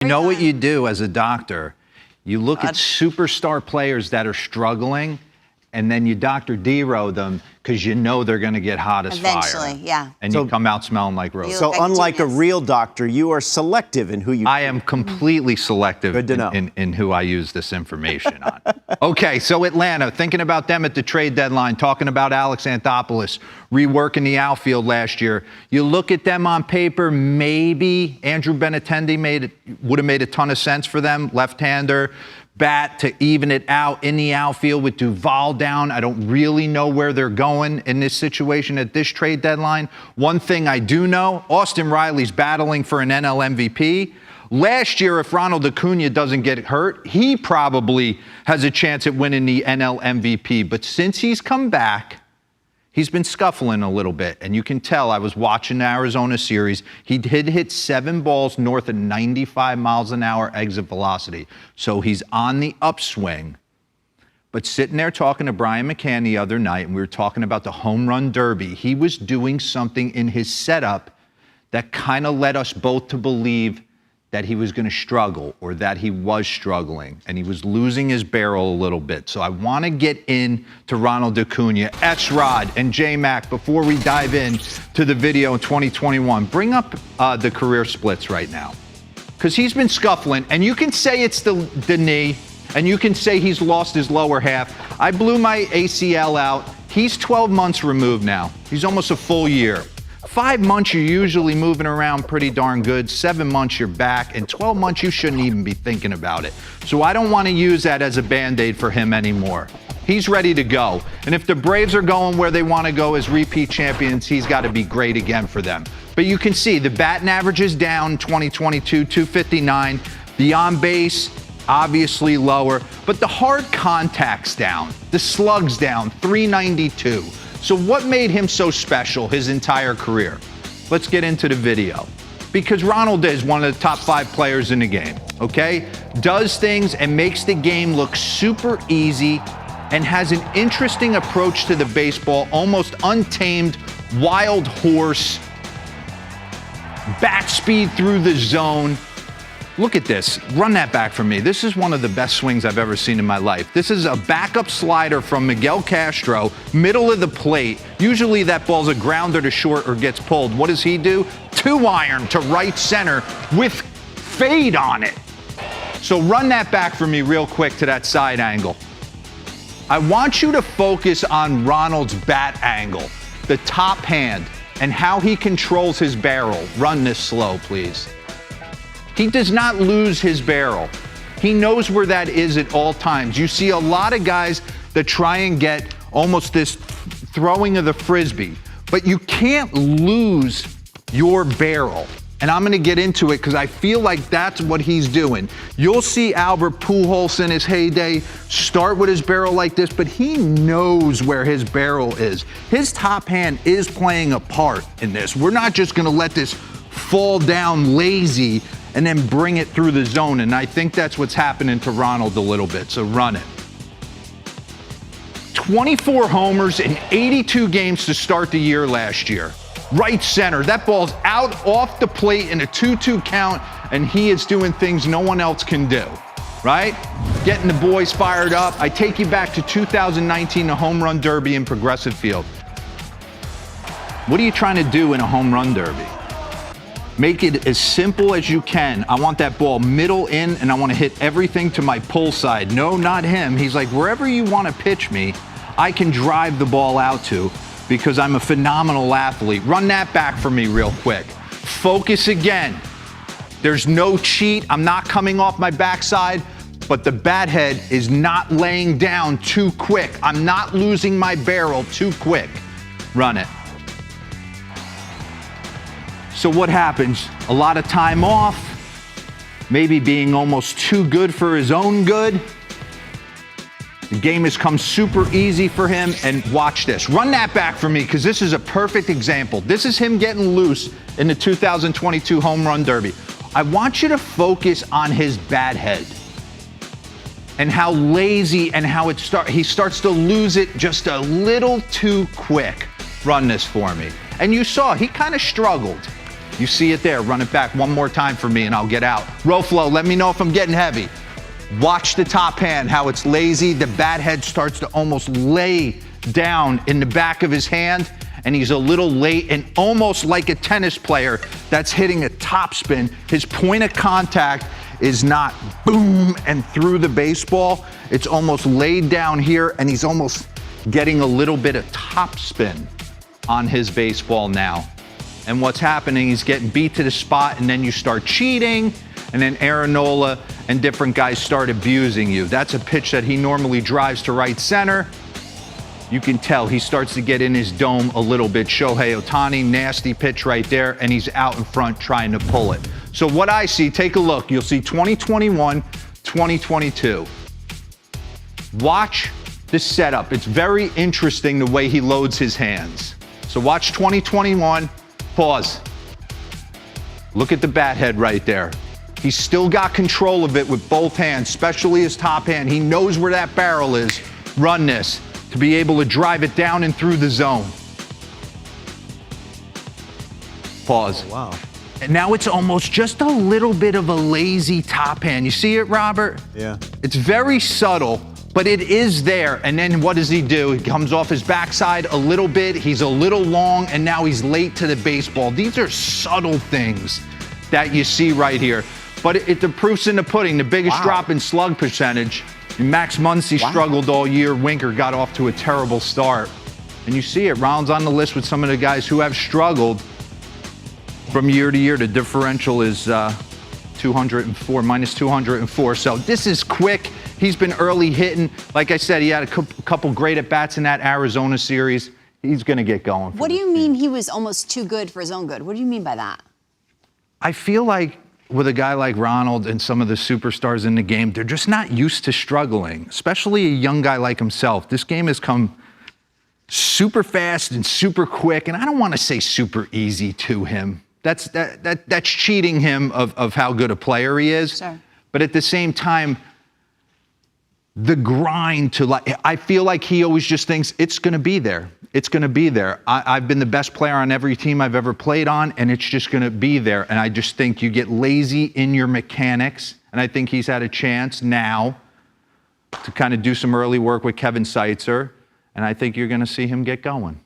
You know what you do as a doctor? You look at superstar players that are struggling, and then you Dr. DeRosa them because you know they're going to get hot as fire. Eventually, yeah. And you come out smelling like roses. So unlike a real doctor, you are selective in who you... I am completely selective Good to know. in who I use this information on. Okay, so Atlanta, thinking about them at the trade deadline, talking about Alex Anthopoulos, reworking the outfield last year. You look at them on paper, maybe Andrew Benintendi would have made a ton of sense for them, left-hander. Bat to even it out in the outfield with Duvall down. I don't really know where they're going in this situation at this trade deadline. One thing I do know, Austin Riley's battling for an NL MVP. Last year, if Ronald Acuña doesn't get hurt, he probably has a chance at winning the NL MVP. But since he's come back, he's been scuffling a little bit, and you can tell. I was watching the Arizona series. He did hit 7 balls north of 95 miles an hour exit velocity, so he's on the upswing. But sitting there talking to Brian McCann the other night, and we were talking about the home run derby, he was doing something in his setup that kind of led us both to believe that he was going to struggle, or that he was struggling, and he was losing his barrel a little bit. So I want to get in to Ronald Acuña, S-Rod, and J-Mac before we dive in to the video in 2021. Bring up the career splits right now, because he's been scuffling, and you can say it's the knee, and you can say he's lost his lower half. I blew my ACL out. He's 12 months removed now. He's almost a full year. 5 months, you're usually moving around pretty darn good. 7 months, you're back. And 12 months, you shouldn't even be thinking about it. So I don't want to use that as a Band-Aid for him anymore. He's ready to go. And if the Braves are going where they want to go as repeat champions, he's got to be great again for them. But you can see the batting average is down 2022, 259. The on base, obviously lower. But the hard contact's down. The slug's down, 392. So what made him so special his entire career? Let's get into the video. Because Ronald is one of the top 5 players in the game, okay? Does things and makes the game look super easy and has an interesting approach to the baseball, almost untamed, wild horse, bat speed through the zone. Look at this. Run that back for me. This is one of the best swings I've ever seen in my life. This is a backup slider from Miguel Castro, middle of the plate. Usually that ball's a grounder to short or gets pulled. What does he do? 2-iron to right center with fade on it. So run that back for me real quick to that side angle. I want you to focus on Ronald's bat angle, the top hand, and how he controls his barrel. Run this slow, please. He does not lose his barrel. He knows where that is at all times. You see a lot of guys that try and get almost this throwing of the frisbee, but you can't lose your barrel. And I'm going to get into it because I feel like that's what he's doing. You'll see Albert Pujols in his heyday start with his barrel like this, but he knows where his barrel is. His top hand is playing a part in this. We're not just going to let this fall down lazy and then bring it through the zone. And I think that's what's happening to Ronald a little bit. So run it. 24 homers in 82 games to start the year last year. Right center. That ball's out off the plate in a 2-2 count, and he is doing things no one else can do. Right? Getting the boys fired up. I take you back to 2019, the home run derby in Progressive Field. What are you trying to do in a home run derby? Make it as simple as you can. I want that ball middle in, and I want to hit everything to my pull side. No, not him. He's like, wherever you want to pitch me, I can drive the ball out to because I'm a phenomenal athlete. Run that back for me real quick. Focus again. There's no cheat. I'm not coming off my backside, but the bat head is not laying down too quick. I'm not losing my barrel too quick. Run it. So what happens? A lot of time off, maybe being almost too good for his own good. The game has come super easy for him, and watch this. Run that back for me, because this is a perfect example. This is him getting loose in the 2022 home run derby. I want you to focus on his bat head and how lazy and how he starts to lose it just a little too quick. Run this for me. And you saw he kind of struggled. You see it there. Run it back one more time for me and I'll get out. Roflo, let me know if I'm getting heavy. Watch the top hand, how it's lazy. The bat head starts to almost lay down in the back of his hand, and he's a little late, and almost like a tennis player that's hitting a topspin. His point of contact is not boom and through the baseball. It's almost laid down here, and he's almost getting a little bit of topspin on his baseball now. And what's happening, he's getting beat to the spot, and then you start cheating, and then Aaron Nola and different guys start abusing you. That's a pitch that he normally drives to right center. You can tell he starts to get in his dome a little bit. Shohei Ohtani, nasty pitch right there, and he's out in front trying to pull it. So what I see, take a look. You'll see 2021, 2022. Watch the setup. It's very interesting the way he loads his hands. So watch 2021, pause. Look at the bat head right there. He's still got control of it with both hands, especially his top hand. He knows where that barrel is. Run this to be able to drive it down and through the zone. Pause. Oh, wow. And now it's almost just a little bit of a lazy top hand. You see it, Robert? Yeah. It's very subtle, but it is there. And then what does he do? He comes off his backside a little bit. He's a little long, and now he's late to the baseball. These are subtle things that you see right here. But the proof's in the pudding. The biggest drop in slug percentage. Max Muncy struggled all year. Winker got off to a terrible start. And you see it. Ronald's on the list with some of the guys who have struggled from year to year. The differential is 204, minus 204. So this is quick. He's been early hitting. Like I said, he had a couple great at-bats in that Arizona series. He's going to get going. What do you mean he was almost too good for his own good? What do you mean by that? I feel like with a guy like Ronald and some of the superstars in the game, they're just not used to struggling, especially a young guy like himself. This game has come super fast and super quick, and I don't want to say super easy to him. That's cheating him of how good a player he is. Sure. But at the same time, the grind to, like, I feel like he always just thinks it's going to be there. It's going to be there. I've been the best player on every team I've ever played on, and it's just going to be there. And I just think you get lazy in your mechanics, and I think he's had a chance now to kind of do some early work with Kevin Seitzer, and I think you're going to see him get going.